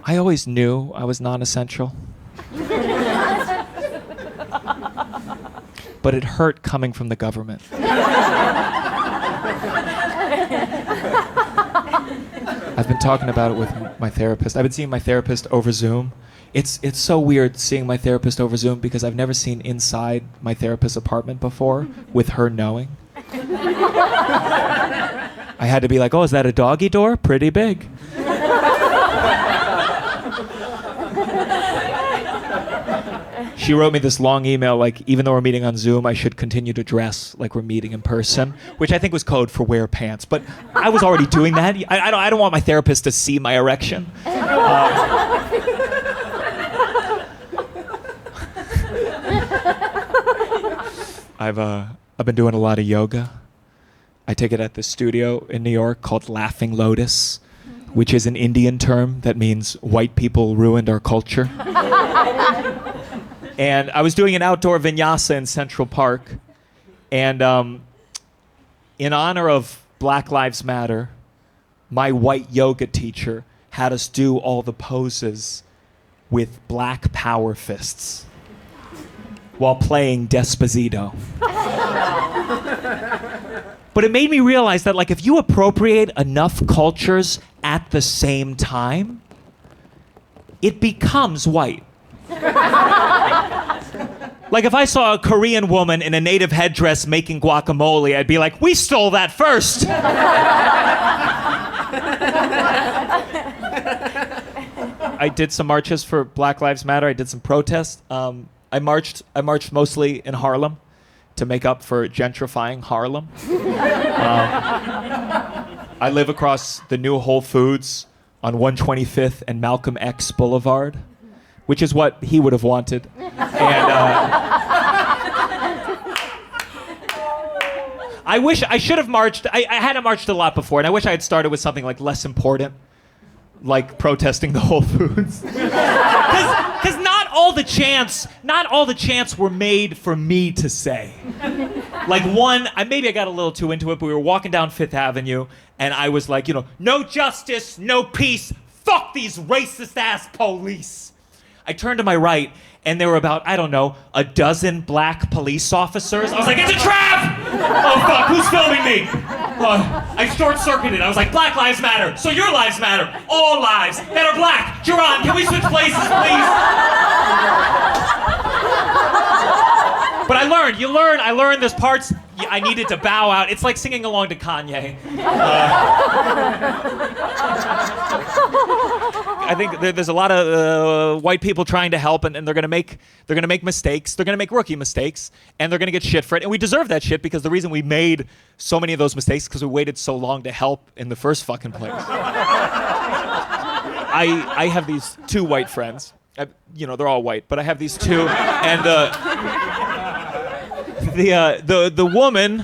I always knew I was non-essential. But it hurt coming from the government. I've been talking about it with my therapist. I've been seeing my therapist over Zoom. It's so weird seeing my therapist over Zoom because I've never seen inside my therapist's apartment before with her knowing. I had to be like, oh, is that a doggy door? Pretty big. She wrote me this long email, like, even though we're meeting on Zoom, I should continue to dress like we're meeting in person, which I think was code for wear pants. But I was already doing that. I don't want my therapist to see my erection. I've been doing a lot of yoga. I take it at this studio in New York called Laughing Lotus, which is an Indian term that means white people ruined our culture. And I was doing an outdoor vinyasa in Central Park. And in honor of Black Lives Matter, my white yoga teacher had us do all the poses with black power fists while playing Despacito. But it made me realize that, like, if you appropriate enough cultures at the same time, it becomes white. Like, if I saw a Korean woman in a native headdress making guacamole, I'd be like, we stole that first. I did some marches for Black Lives Matter. I did some protests. I marched mostly in Harlem to make up for gentrifying Harlem. I live across the new Whole Foods on 125th and Malcolm X Boulevard, which is what he would have wanted. And I wish I should have marched. I hadn't marched a lot before, and I wish I had started with something like less important, like protesting the Whole Foods. Because not all the chants were made for me to say. Like maybe I got a little too into it, but we were walking down Fifth Avenue, and I was like, no justice, no peace, fuck these racist ass police. I turned to my right, and there were about, I don't know, a dozen black police officers. I was like, it's a trap! Oh, fuck, who's filming me? I short-circuited. I was like, Black Lives Matter, so your lives matter. All lives that are black. Jerron, can we switch places, please? But I learned there's parts I needed to bow out. It's like singing along to Kanye. I think there's a lot of white people trying to help, and they're gonna make mistakes. They're gonna make rookie mistakes, and they're gonna get shit for it. And we deserve that shit because the reason we made so many of those mistakes is because we waited so long to help in the first fucking place. I have these two white friends. They're all white, but I have these two, and the woman,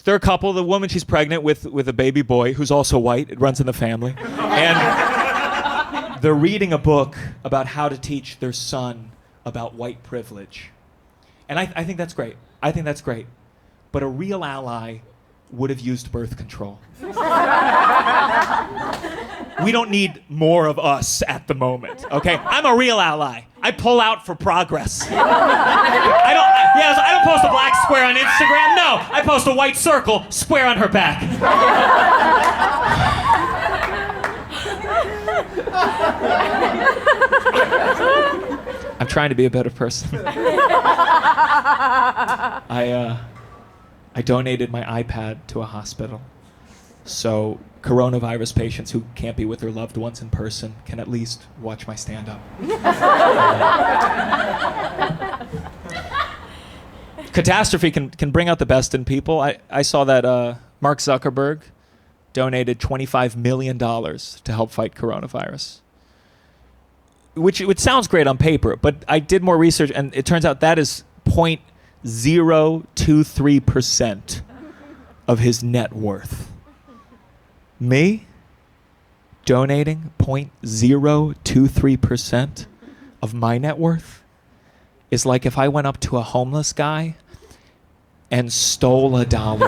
they're a couple. The woman, she's pregnant with a baby boy who's also white. It runs in the family, and they're reading a book about how to teach their son about white privilege. And I think that's great. I think that's great. But a real ally would have used birth control. We don't need more of us at the moment, okay? I'm a real ally. I pull out for progress. I don't post a black square on Instagram. No, I post a white circle, square on her back. I'm trying to be a better person. I donated my iPad to a hospital, so coronavirus patients who can't be with their loved ones in person can at least watch my stand-up. Catastrophe can bring out the best in people. I saw that Mark Zuckerberg donated $25 million to help fight coronavirus. Which sounds great on paper, but I did more research, and it turns out that is 0.023% of his net worth. Me donating 0.023% of my net worth is like if I went up to a homeless guy and stole $1.